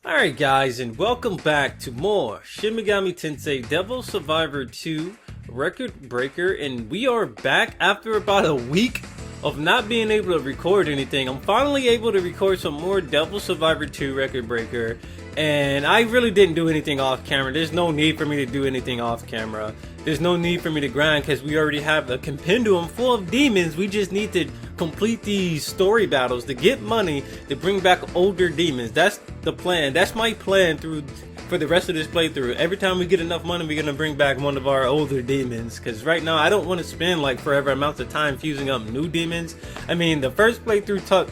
Alright guys, and welcome back to more Shin Megami Tensei Devil Survivor 2 Record Breaker, and we are back after about a week of not being able to record anything. I'm finally able to record some more Devil Survivor 2 Record Breaker, and I really didn't do anything off camera. There's no need for me to do anything off camera. There's no need for me to grind because we already have a compendium full of demons. We just need to complete these story battles to get money to bring back older demons. That's the plan. That's my plan for the rest of this playthrough. Every time we get enough money, we're gonna bring back one of our older demons, because right now I don't want to spend like forever amounts of time fusing up new demons. I mean, the first playthrough took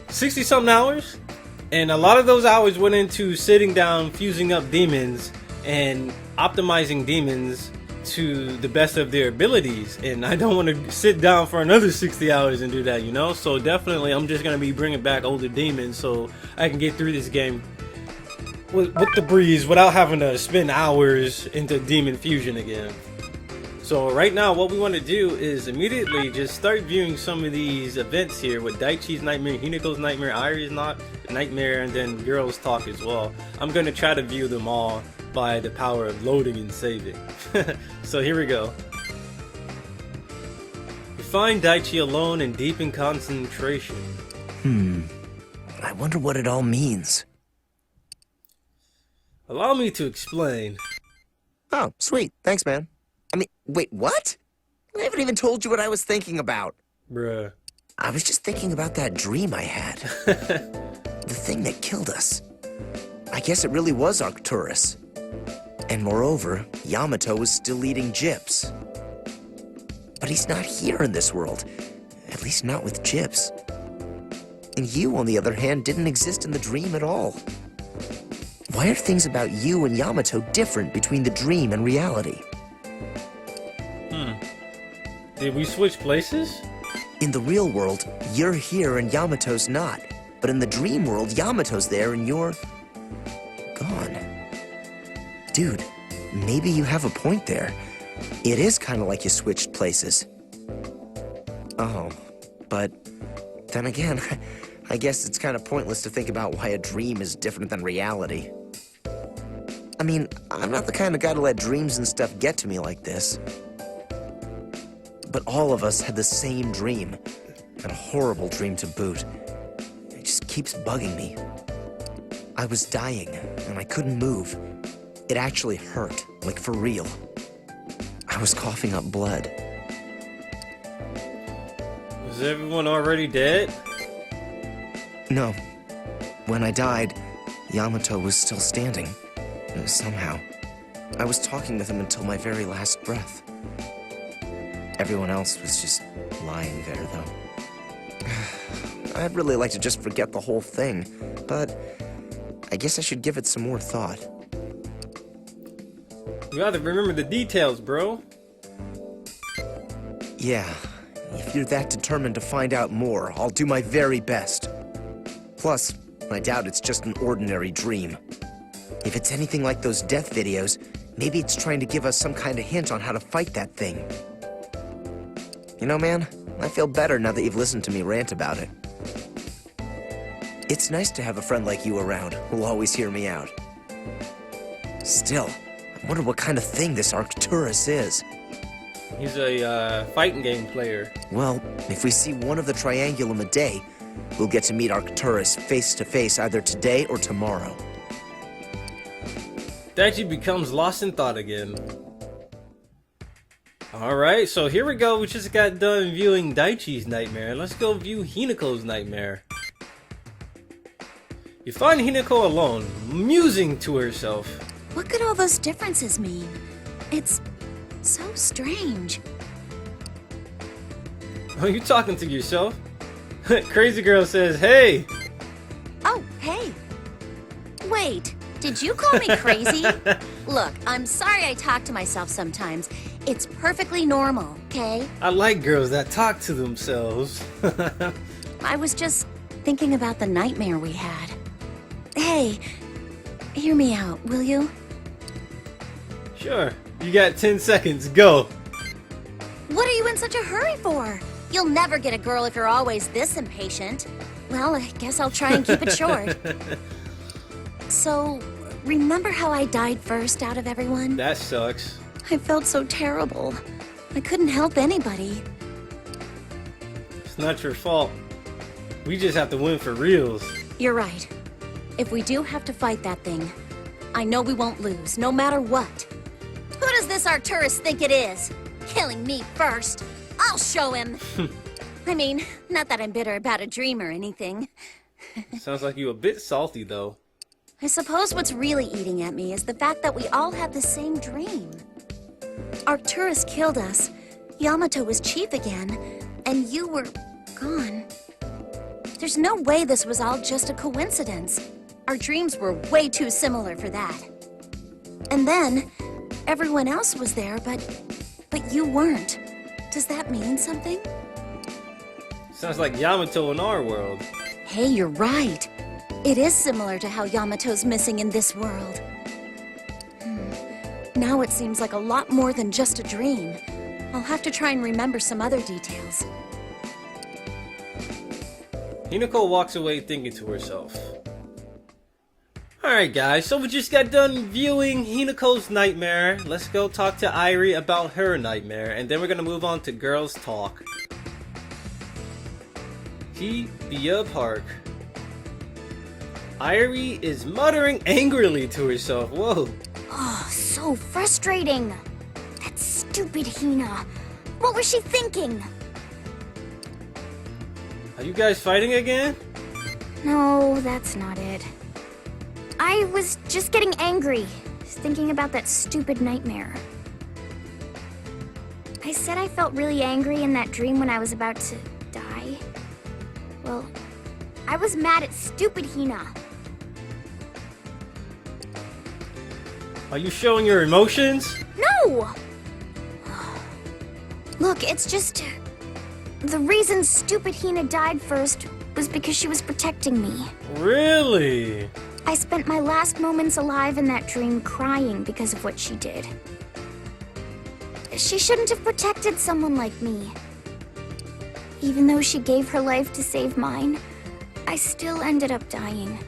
60 something hours, and a lot of those hours went into sitting down, fusing up demons and optimizing demons to the best of their abilities, and I don't want to sit down for another 60 hours and do that, you know. So definitely I'm just gonna be bringing back older demons so I can get through this game with the breeze without having to spend hours into demon fusion again. So right now what we want to do is immediately just start viewing some of these events here with Daichi's nightmare, Hinako's nightmare, Ari's nightmare, and then Girls Talk as well. I'm gonna try to view them all by the power of loading and saving. So here we go. We find Daichi alone and deep in concentration. I wonder what it all means. Allow me to explain. Oh, sweet. Thanks, man. I mean, wait, what? I haven't even told you what I was thinking about. Bruh. I was just thinking about that dream I had. The thing that killed us. I guess it really was Arcturus. And moreover, Yamato was still eating gyps. But he's not here in this world. At least not with gyps. And you, on the other hand, didn't exist in the dream at all. Why are things about you and Yamato different between the dream and reality? Did we switch places? In the real world, you're here and Yamato's not. But in the dream world, Yamato's there and you're gone. Dude, maybe you have a point there. It is kind of like you switched places. Oh, but then again, I guess it's kind of pointless to think about why a dream is different than reality. I mean, I'm not the kind of guy to let dreams and stuff get to me like this. But all of us had the same dream, and a horrible dream to boot. It just keeps bugging me. I was dying, and I couldn't move. It actually hurt, like for real. I was coughing up blood. Is everyone already dead? No. When I died, Yamato was still standing. Somehow. I was talking with him until my very last breath. Everyone else was just lying there, though. I'd really like to just forget the whole thing, but I guess I should give it some more thought. You gotta remember the details, bro. Yeah, if you're that determined to find out more, I'll do my very best. Plus, I doubt it's just an ordinary dream. If it's anything like those death videos, maybe it's trying to give us some kind of hint on how to fight that thing. You know, man, I feel better now that you've listened to me rant about it. It's nice to have a friend like you around who'll always hear me out. Still, I wonder what kind of thing this Arcturus is. He's a fighting game player. Well, if we see one of the Triangulum a day, we'll get to meet Arcturus face to face either today or tomorrow. Daichi becomes lost in thought again. Alright, so here we go. We just got done viewing Daichi's nightmare. Let's go view Hinako's nightmare. You find Hinako alone, musing to herself. What could all those differences mean? It's so strange. Oh, you talking to yourself? Crazy girl says, hey! Oh, hey. Wait, did you call me crazy? Look, I'm sorry I talk to myself sometimes. It's perfectly normal, okay? I like girls that talk to themselves. I was just thinking about the nightmare we had. Hey, hear me out, will you? Sure, you got 10 seconds, go! What are you in such a hurry for? You'll never get a girl if you're always this impatient. Well, I guess I'll try and keep it short. So, remember how I died first out of everyone? That sucks. I felt so terrible. I couldn't help anybody. It's not your fault. We just have to win for reals. You're right. If we do have to fight that thing, I know we won't lose, no matter what. Who does this Arcturus think it is? Killing me first. I'll show him. I mean, not that I'm bitter about a dream or anything. Sounds like you a bit salty, though. I suppose what's really eating at me is the fact that we all had the same dream. Arcturus killed us, Yamato was chief again, and you were gone. There's no way this was all just a coincidence. Our dreams were way too similar for that. And then, everyone else was there, but you weren't. Does that mean something? Sounds like Yamato in our world. Hey, you're right. It is similar to how Yamato's missing in this world. Now it seems like a lot more than just a dream. I'll have to try and remember some other details. Hinako walks away thinking to herself. Alright guys, so we just got done viewing Hinako's nightmare. Let's go talk to Irie about her nightmare, and then we're gonna move on to girls talk. Tia Park. Irie is muttering angrily to herself. Whoa. Oh, so frustrating. That stupid Hina. What was she thinking? Are you guys fighting again? No, that's not it. I was just getting angry, thinking about that stupid nightmare. I said I felt really angry in that dream when I was about to die. Well, I was mad at stupid Hina. Are you showing your emotions? No! Look, it's just... The reason stupid Hina died first was because she was protecting me. Really? I spent my last moments alive in that dream crying because of what she did. She shouldn't have protected someone like me. Even though she gave her life to save mine, I still ended up dying.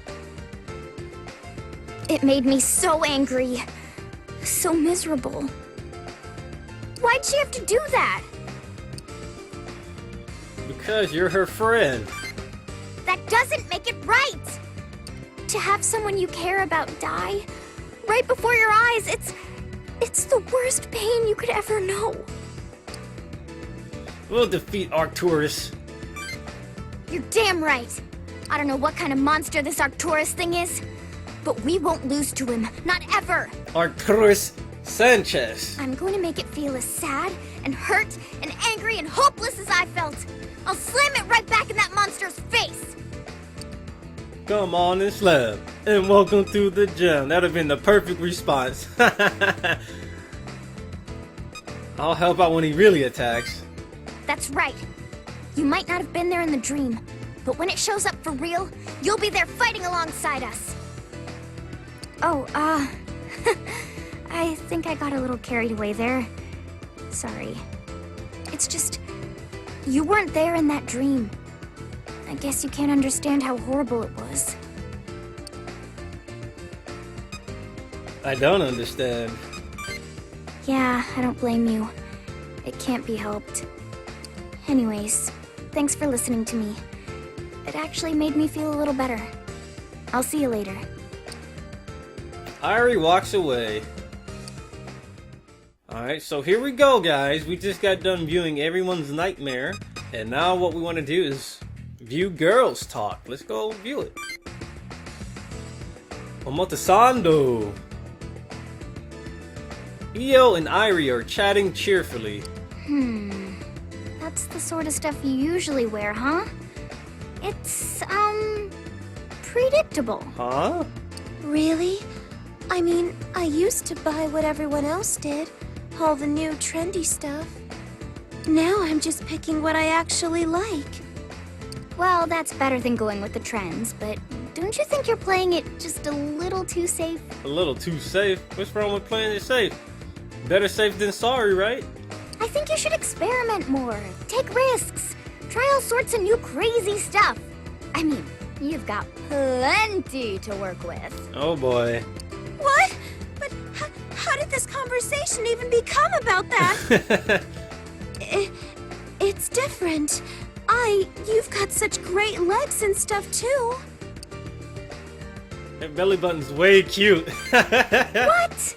It made me so angry, so miserable. Why'd she have to do that? Because you're her friend. That doesn't make it right! To have someone you care about die right before your eyes, it's the worst pain you could ever know. We'll defeat Arcturus. You're damn right. I don't know what kind of monster this Arcturus thing is, but we won't lose to him, not ever. Arcturus Sanchez. I'm going to make it feel as sad and hurt and angry and hopeless as I felt. I'll slam it right back in that monster's face. Come on and slam. And welcome to the gym. That'd have been the perfect response. I'll help out when he really attacks. That's right. You might not have been there in the dream, but when it shows up for real, you'll be there fighting alongside us. Oh, I think I got a little carried away there. Sorry. It's just, you weren't there in that dream. I guess you can't understand how horrible it was. I don't understand. Yeah, I don't blame you. It can't be helped. Anyways, thanks for listening to me. It actually made me feel a little better. I'll see you later. Irie walks away. Alright, so here we go, guys. We just got done viewing everyone's nightmare. And now what we want to do is view girls talk. Let's go view it. Omotesando. Io and Irie are chatting cheerfully. That's the sort of stuff you usually wear, huh? It's, predictable. Huh? Really? I mean, I used to buy what everyone else did. All the new trendy stuff. Now I'm just picking what I actually like. Well, that's better than going with the trends, but don't you think you're playing it just a little too safe? A little too safe? What's wrong with playing it safe? Better safe than sorry, right? I think you should experiment more, take risks, try all sorts of new crazy stuff. I mean, You've got plenty to work with. Oh boy. What? But how did this conversation even become about that? It's different. You've got such great legs and stuff too. That belly button's way cute. What?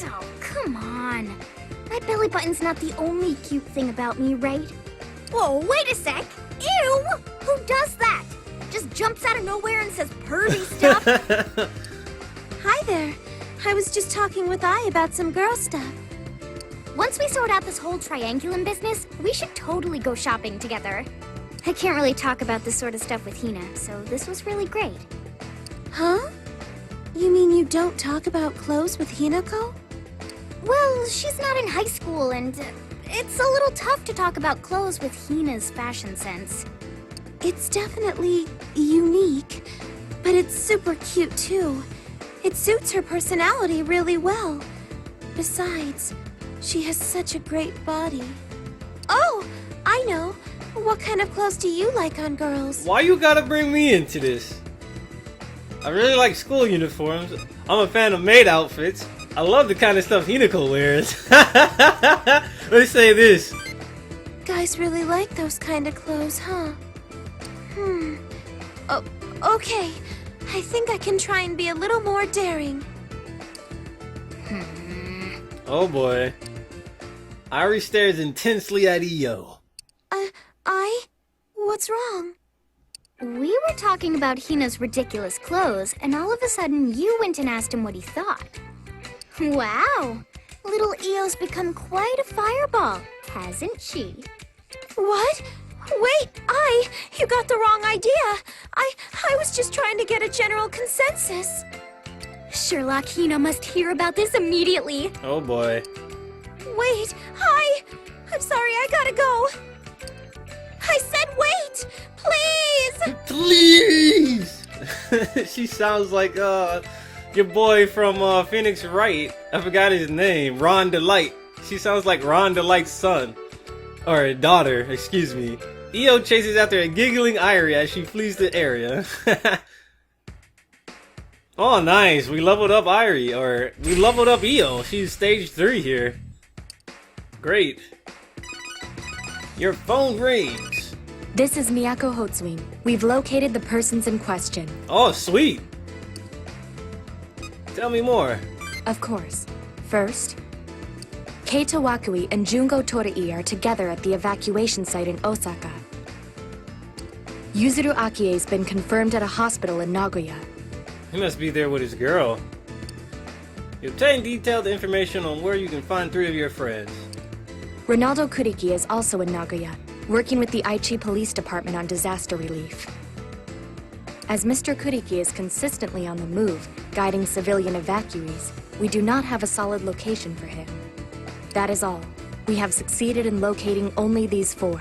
Oh, come on. My belly button's not the only cute thing about me, right? Whoa, wait a sec. Ew! Who does that? Just jumps out of nowhere and says pervy stuff? Hi there. I was just talking with Ai about some girl stuff. Once we sort out this whole Triangulum business, we should totally go shopping together. I can't really talk about this sort of stuff with Hina, so this was really great. Huh? You mean you don't talk about clothes with Hinako? Well, she's not in high school, and it's a little tough to talk about clothes with Hina's fashion sense. It's definitely unique, but it's super cute too. It suits her personality really well. Besides, she has such a great body. Oh, I know. What kind of clothes do you like on girls? Why you gotta bring me into this? I really like school uniforms. I'm a fan of maid outfits. I love the kind of stuff Hinako wears. Let's say this. Guys really like those kind of clothes, huh? Oh, okay. I think I can try and be a little more daring. Oh boy. Ari stares intensely at Io. What's wrong? We were talking about Hina's ridiculous clothes, and all of a sudden you went and asked him what he thought. Wow! Little Io's become quite a fireball, hasn't she? What? Wait, you got the wrong idea. I was just trying to get a general consensus. Sherlock Hina must hear about this immediately. Oh boy. Wait, I'm sorry, I gotta go. I said wait! Please! Please! She sounds like your boy from Phoenix Wright. I forgot his name. Ron Delight. She sounds like Ron Delight's son. Or daughter, excuse me. Io chases after a giggling Irie as she flees the area. Oh, nice. We leveled up Irie. Or, we leveled up Io. She's stage 3 here. Great. Your phone rings. This is Miyako Hotsuin. We've located the persons in question. Oh, sweet. Tell me more. Of course. First, Keita Wakui and Jungo Torii are together at the evacuation site in Osaka. Yuzuru Akie's been confirmed at a hospital in Nagoya. He must be there with his girl. You obtain detailed information on where you can find 3 of your friends. Ronaldo Kuriki is also in Nagoya, working with the Aichi Police Department on disaster relief. As Mr. Kuriki is consistently on the move, guiding civilian evacuees, we do not have a solid location for him. That is all. We have succeeded in locating only these 4.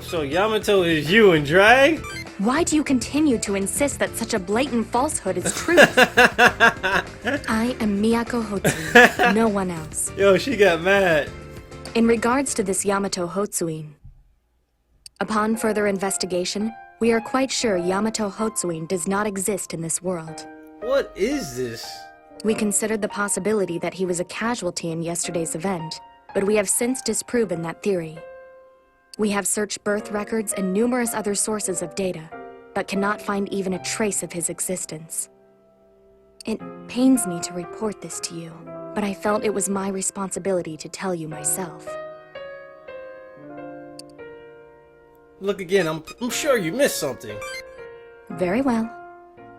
So Yamato is you in drag? Why do you continue to insist that such a blatant falsehood is truth? I am Miyako Hotsuin, no one else. Yo, she got mad. In regards to this Yamato Hotsuin, upon further investigation, we are quite sure Yamato Hotsuin does not exist in this world. What is this? We considered the possibility that he was a casualty in yesterday's event, but we have since disproven that theory. We have searched birth records and numerous other sources of data, but cannot find even a trace of his existence. It pains me to report this to you, but I felt it was my responsibility to tell you myself. Look again, I'm sure you missed something. Very well.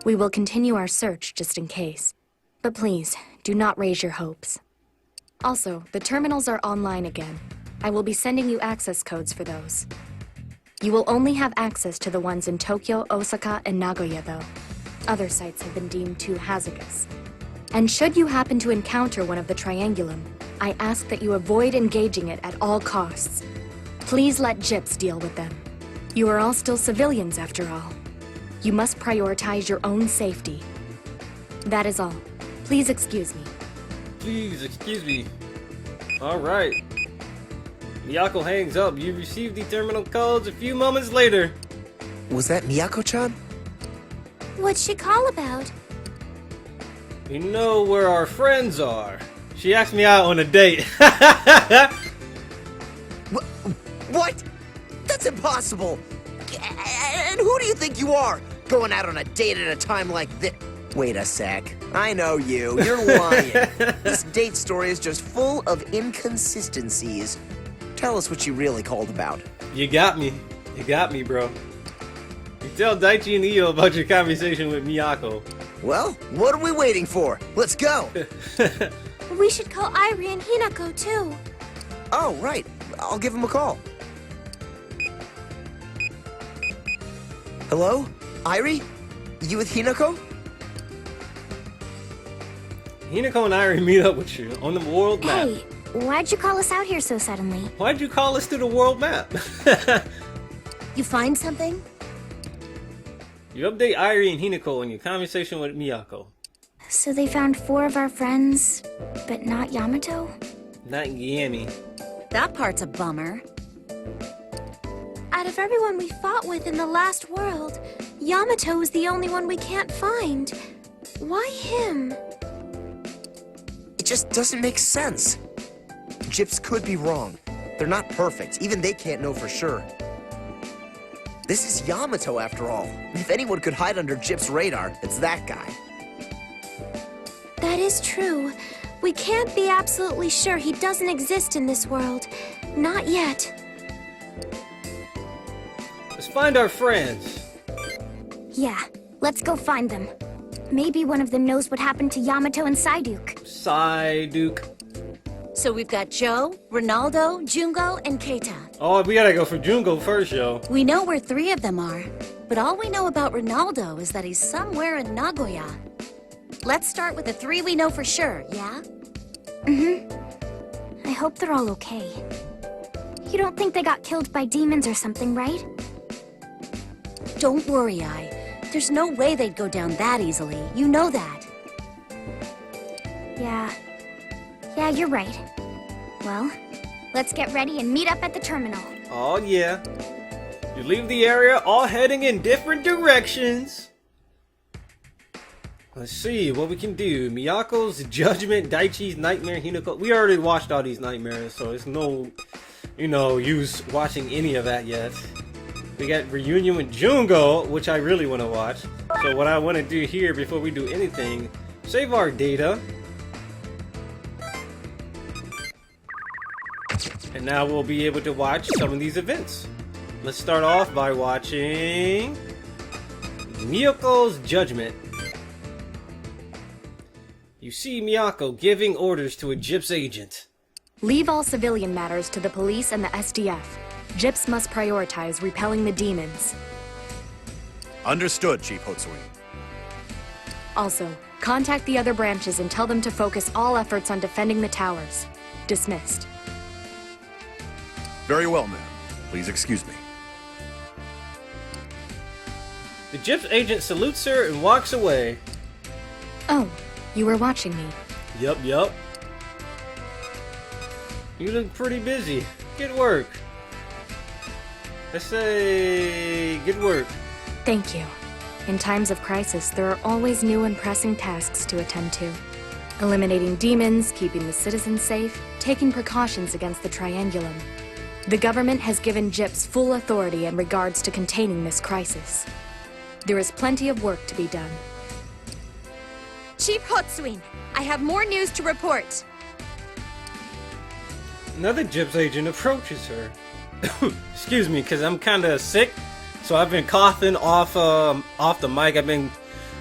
We will continue our search just in case. But please, do not raise your hopes. Also, the terminals are online again. I will be sending you access codes for those. You will only have access to the ones in Tokyo, Osaka, and Nagoya, though. Other sites have been deemed too hazardous. And should you happen to encounter one of the Triangulum, I ask that you avoid engaging it at all costs. Please let Gyps deal with them. You are all still civilians, after all. You must prioritize your own safety. That is all. Please excuse me. Please, excuse me. Alright. Miyako hangs up. You receive the terminal codes a few moments later. Was that Miyako-chan? What's she call about? You know where our friends are. She asked me out on a date. What? That's impossible! And who do you think you are? Going out on a date at a time like this? Wait a sec. I know you. You're lying. This date story is just full of inconsistencies. Tell us what you really called about. You got me. You got me, bro. You tell Daichi and Io about your conversation with Miyako. Well, what are we waiting for? Let's go! We should call Irie and Hinako too. Oh, right. I'll give him a call. Hello? Irie? You with Hinako? Hinako and Irie meet up with you on the world map. Hey, why'd you call us out here so suddenly? Why'd you call us to the world map? You find something? You update Irie and Hinako on your conversation with Miyako. So they found 4 of our friends, but not Yamato? Not Yami. That part's a bummer. Out of everyone we fought with in the last world, Yamato is the only one we can't find. Why him? It just doesn't make sense. Gyps could be wrong. They're not perfect. Even they can't know for sure. This is Yamato, after all. If anyone could hide under Gyps' radar, it's that guy. That is true. We can't be absolutely sure he doesn't exist in this world. Not yet. Let's find our friends. Yeah, let's go find them. Maybe one of them knows what happened to Yamato and Psyduke. Psyduke. So we've got Joe, Ronaldo, Jungo, and Keita. Oh, we gotta go for Jungo first, yo. We know where 3 of them are, but all we know about Ronaldo is that he's somewhere in Nagoya. Let's start with the 3 we know for sure, yeah? I hope they're all okay. You don't think they got killed by demons or something, right? Don't worry, There's no way they'd go down that easily. You know that. Yeah, you're right. Well, let's get ready and meet up at the terminal. Oh, yeah. You leave the area, all heading in different directions. Let's see what we can do. Miyako's Judgment, Daichi's Nightmare, Hinako. We already watched all these nightmares, so it's no, use watching any of that yet. We got Reunion with Jungo, which I really want to watch. So what I want to do here before we do anything, save our data. And now we'll be able to watch some of these events. Let's start off by watching Miyako's Judgment. You see Miyako giving orders to a Gyps agent. Leave all civilian matters to the police and the SDF. Gyps must prioritize repelling the demons. Understood, Chief Hotsui. Also, contact the other branches and tell them to focus all efforts on defending the towers. Dismissed. Very well, ma'am. Please excuse me. The Gyps agent salutes her and walks away. Oh, you were watching me. Yup. You look pretty busy. Good work. Let's say good work. Thank you. In times of crisis, there are always new and pressing tasks to attend to. Eliminating demons, keeping the citizens safe, taking precautions against the Triangulum. The government has given Gyps full authority in regards to containing this crisis. There is plenty of work to be done. Chief Hotsuin, I have more news to report. Another Gyps agent approaches her. Excuse me, because I'm kind of sick, so I've been coughing off the mic. I've been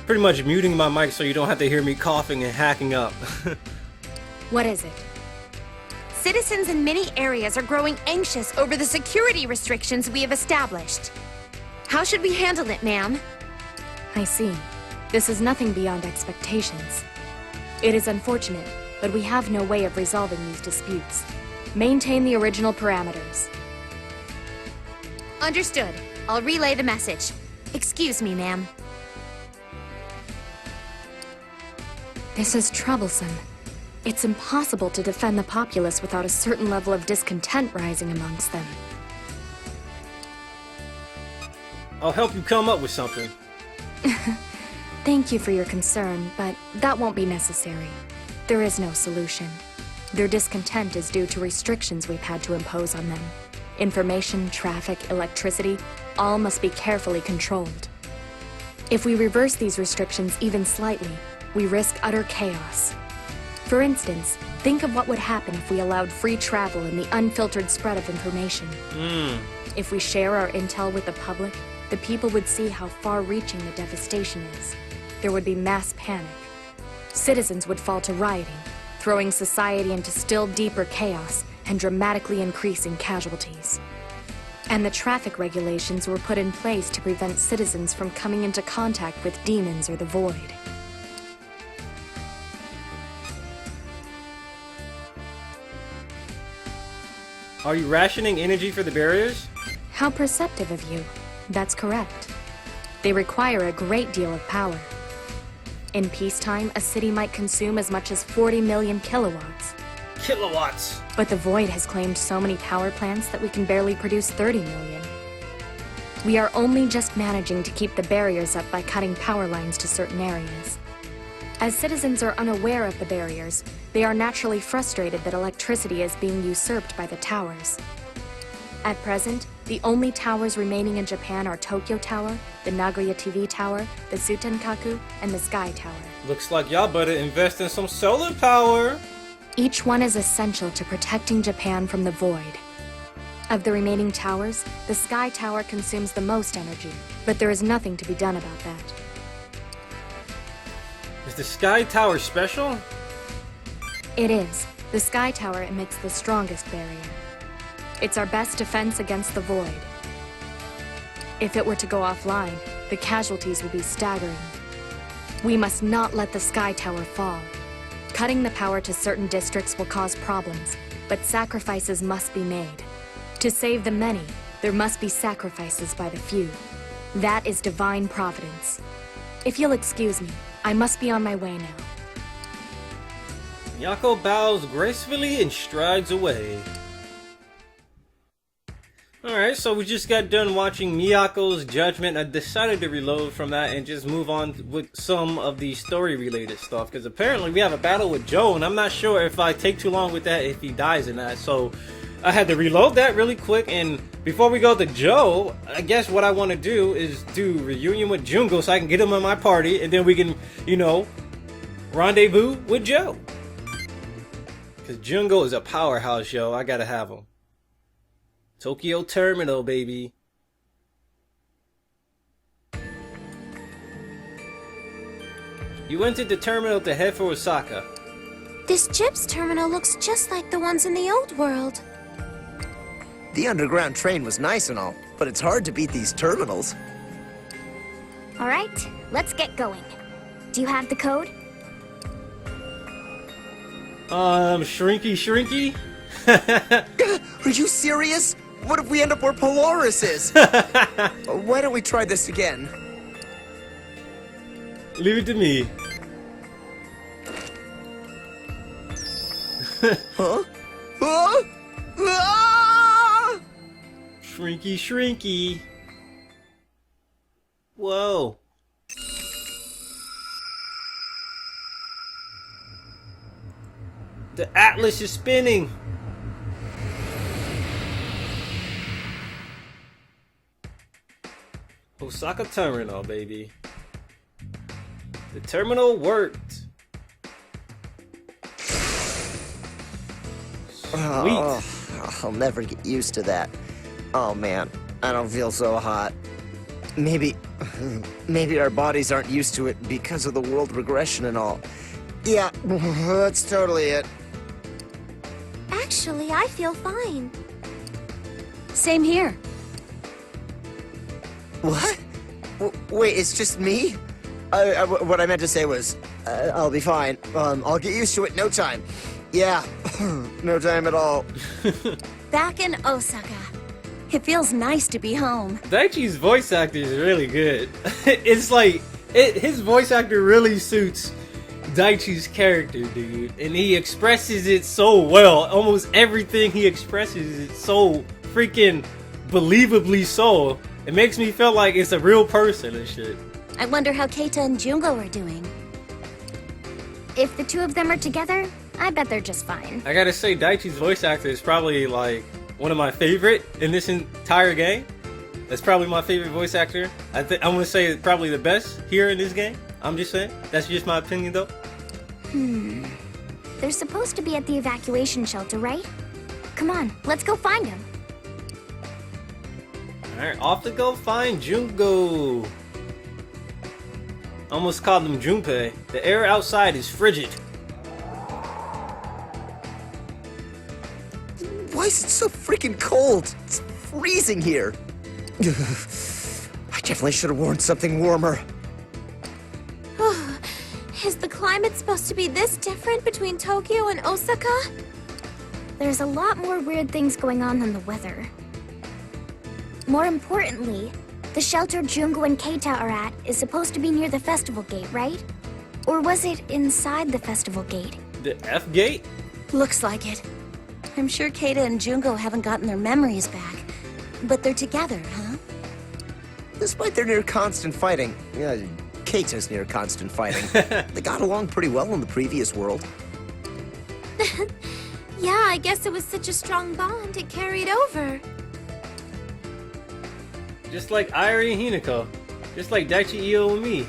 pretty much muting my mic so you don't have to hear me coughing and hacking up. What is it? Citizens in many areas are growing anxious over the security restrictions we have established. How should we handle it, ma'am? I see. This is nothing beyond expectations. It is unfortunate, but we have no way of resolving these disputes. Maintain the original parameters. Understood. I'll relay the message. Excuse me, ma'am. This is troublesome. It's impossible to defend the populace without a certain level of discontent rising amongst them. I'll help you come up with something. Thank you for your concern, but that won't be necessary. There is no solution. Their discontent is due to restrictions we've had to impose on them. Information, traffic, electricity, all must be carefully controlled. If we reverse these restrictions even slightly, we risk utter chaos. For instance, think of what would happen if we allowed free travel and the unfiltered spread of information. If we share our intel with the public, the people would see how far-reaching the devastation is. There would be mass panic. Citizens would fall to rioting, throwing society into still deeper chaos and dramatically increasing casualties. And the traffic regulations were put in place to prevent citizens from coming into contact with demons or the void. Are you rationing energy for the barriers? How perceptive of you. That's correct. They require a great deal of power. In peacetime, a city might consume as much as 40 million kilowatts. Kilowatts! But the Void has claimed so many power plants that we can barely produce 30 million. We are only just managing to keep the barriers up by cutting power lines to certain areas. As citizens are unaware of the barriers, they are naturally frustrated that electricity is being usurped by the towers. At present, the only towers remaining in Japan are Tokyo Tower, the Nagoya TV Tower, the Sutenkaku, and the Sky Tower. Looks like y'all better invest in some solar power. Each one is essential to protecting Japan from the Void. Of the remaining towers, the Sky Tower consumes the most energy, but there is nothing to be done about that. Is the Sky Tower special? It is. The Sky Tower emits the strongest barrier. It's our best defense against the Void. If it were to go offline, the casualties would be staggering. We must not let the Sky Tower fall. Cutting the power to certain districts will cause problems, but sacrifices must be made. To save the many, there must be sacrifices by the few. That is divine providence. If you'll excuse me, I must be on my way now. Mako bows gracefully and strides away. Alright, so we just got done watching Miyako's Judgment. I decided to reload from that and just move on with some of the story-related stuff, because apparently we have a battle with Joe, and I'm not sure if I take too long with that, if he dies in that, so I had to reload that really quick. And before we go to Joe, I guess what I want to do is do reunion with Jungo so I can get him in my party, and then we can, you know, rendezvous with Joe. Because Jungo is a powerhouse, yo. I gotta have him. Tokyo Terminal, baby. You entered the terminal to head for Osaka. This Gyps terminal looks just like the ones in the old world. The underground train was nice and all, but it's hard to beat these terminals. All right, let's get going. Do you have the code? Shrinky? Are you serious? What if we end up where Polaris is? Why don't we try this again? Leave it to me. Huh? Huh? Ah! Shrinky. Whoa. The Atlas is spinning. Osaka Terminal, baby. The terminal worked. Sweet. Oh, I'll never get used to that. Oh man, I don't feel so hot. Maybe our bodies aren't used to it because of the world regression and all. Yeah, that's totally it. Actually, I feel fine. Same here. What? Wait, it's just me? What I meant to say was, I'll be fine. I'll get used to it in no time. Yeah, no time at all. Back in Osaka. It feels nice to be home. Daichi's voice actor is really good. It's like, his voice actor really suits Daichi's character, dude, and he expresses it so well. Almost everything he expresses is so freaking believably so. It makes me feel like it's a real person and shit. I wonder how Keita and Jungo are doing. If the two of them are together, I bet they're just fine. I gotta say, Daichi's voice actor is probably like one of my favorite in this entire game. That's probably my favorite voice actor. I'm gonna say it's probably the best here in this game. I'm just saying. That's just my opinion, though. They're supposed to be at the evacuation shelter, right? Come on, let's go find them. Alright, off to go find Jungo. Almost called him Junpei. The air outside is frigid. Why is it so freaking cold? It's freezing here. I definitely should have worn something warmer. Is the climate supposed to be this different between Tokyo and Osaka? There's a lot more weird things going on than the weather. More importantly, the shelter Jungo and Keita are at is supposed to be near the festival gate, right? Or was it inside the festival gate? The F gate? Looks like it. I'm sure Keita and Jungo haven't gotten their memories back. But they're together, huh? Despite their near constant fighting, Keita's near constant fighting, they got along pretty well in the previous world. Yeah, I guess it was such a strong bond it carried over. Just like Airi and Hinako. Just like Daichi, Io, and me.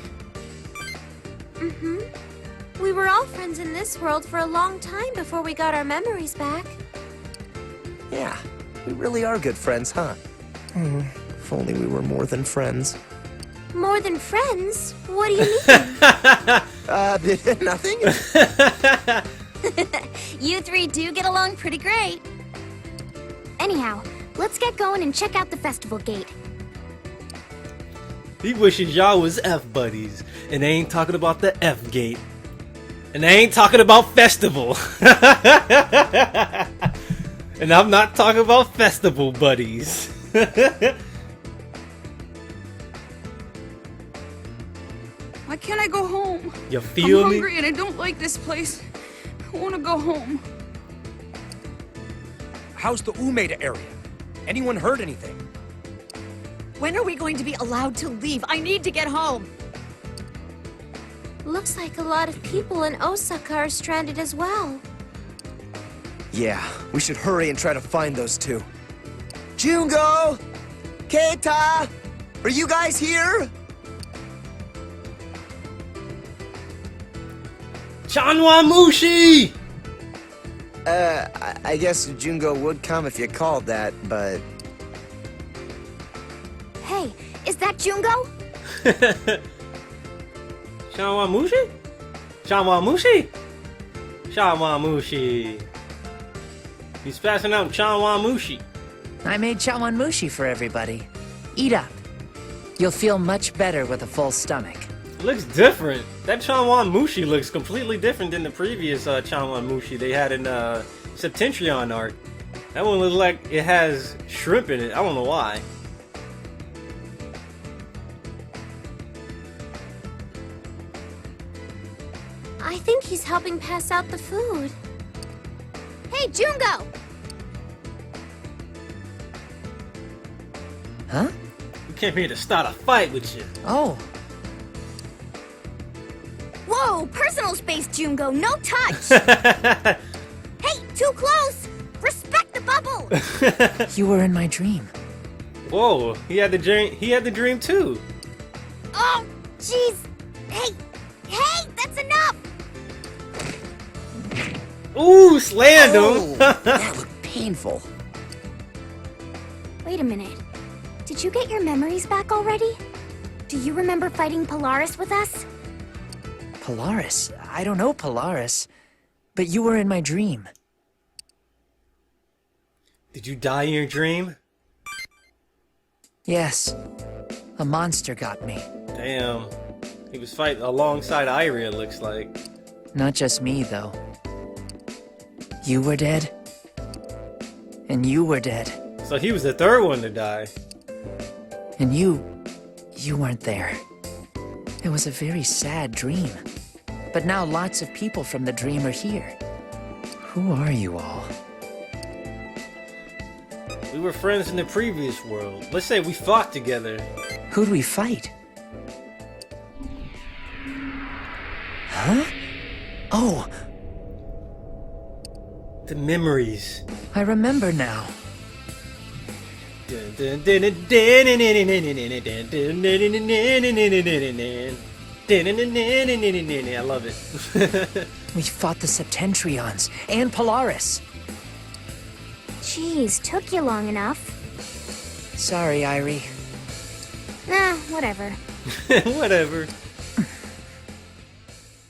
We were all friends in this world for a long time before we got our memories back. Yeah, we really are good friends, huh? If only we were more than friends. More than friends? What do you mean? Nothing? You three do get along pretty great. Anyhow, let's get going and check out the festival gate. He wishes y'all was F buddies. And they ain't talking about the F gate. And they ain't talking about festival. And I'm not talking about festival buddies. Why can't I go home? You feel I'm me? hungry and I don't like this place. I want to go home. How's the Umeda area? Anyone heard anything? When are we going to be allowed to leave? I need to get home. Looks like a lot of people in Osaka are stranded as well. Yeah, we should hurry and try to find those two. Jungo! Keita! Are you guys here? Chawanmushi! I guess Jungo would come if you called that, but... Hey, is that Jungo? Chawanmushi? Chawanmushi? Chawanmushi. He's passing out Chawanmushi. I made chawanmushi for everybody. Eat up. You'll feel much better with a full stomach. It looks different. That Chawanmushi looks completely different than the previous Chawanmushi they had in Septentrione Arc. That one looks like it has shrimp in it. I don't know why. I think he's helping pass out the food. Hey, Jungo! Huh? We came here to start a fight with you. Oh, Whoa, personal space, Jungo, no touch! Hey, too close! Respect the bubble! you were in my dream. Whoa, he had the dream. He had the dream too. Oh, jeez! Hey, that's enough! Ooh, slammed him. That looked painful. Wait a minute. Did you get your memories back already? Do you remember fighting Polaris with us? Polaris? I don't know Polaris. But you were in my dream. Did you die in your dream? Yes. A monster got me. Damn. He was fighting alongside Iria, it looks like. Not just me, though. You were dead. And you were dead. So he was the third one to die. And you weren't there. It was a very sad dream. but now lots of people from the dream are here. Who are you all? We were friends in the previous world. Let's say we fought together. Who'd we fight? Huh? Oh, The memories. I remember now. I love it. We fought the Septentrions and Polaris. Jeez, took you long enough. Sorry, Irie. Nah, whatever. Whatever.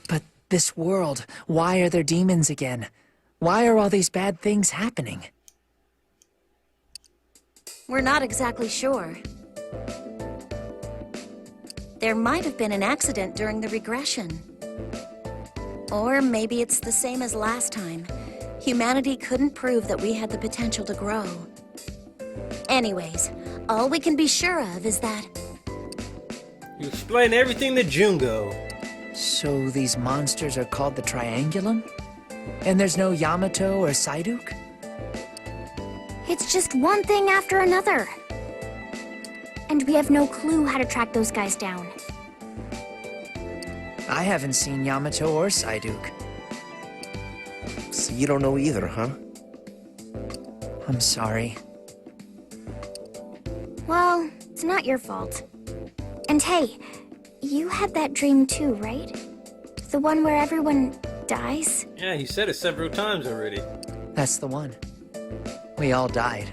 But this world, why are there demons again? Why are all these bad things happening? We're not exactly sure. There might have been an accident during the regression. Or maybe it's the same as last time. Humanity couldn't prove that we had the potential to grow. Anyways, all we can be sure of is that... You explain everything to Jungo. So these monsters are called the Triangulum? And there's no Yamato or Saiduk? It's just one thing after another. And we have no clue how to track those guys down. I haven't seen Yamato or Saiduk. So you don't know either, huh? I'm sorry. Well, it's not your fault. And hey, you had that dream too, right? The one where everyone dies? Yeah, he said it several times already. That's the one. We all died.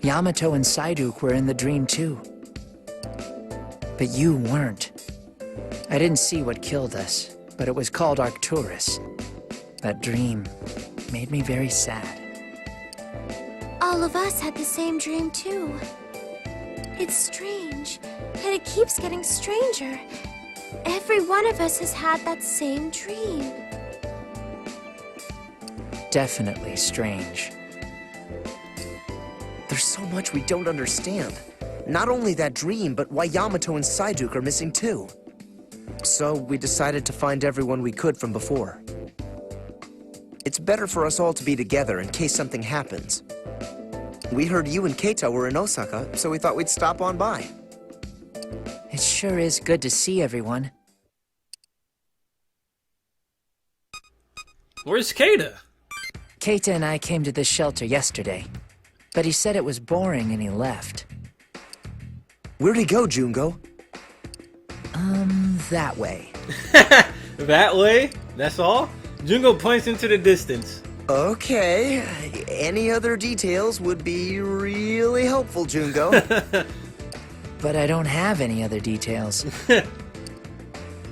Yamato and Saiduk were in the dream too. But you weren't. I didn't see what killed us, but it was called Arcturus. That dream made me very sad. All of us had the same dream too. It's strange, and it keeps getting stranger. Every one of us has had that same dream. Definitely strange. There's so much we don't understand. Not only that dream, but why Yamato and Saiduk are missing too. So we decided to find everyone we could from before. It's better for us all to be together in case something happens. We heard you and Keita were in Osaka, so we thought we'd stop on by. It sure is good to see everyone. Where's Keita? Keita and I came to this shelter yesterday, but he said it was boring and he left. Where'd he go, Jungo? That way. That way? That's all? Jungo points into the distance. Okay. Any other details would be really helpful, Jungo. But I don't have any other details.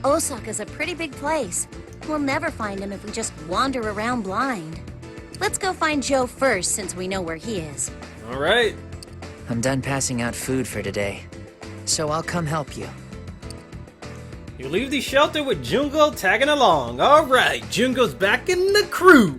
Osaka's a pretty big place. We'll never find him if we just wander around blind. Let's go find Joe first, since we know where he is. All right. I'm done passing out food for today, so I'll come help you. You leave the shelter with Jungo tagging along. All right, Jungo's back in the crew.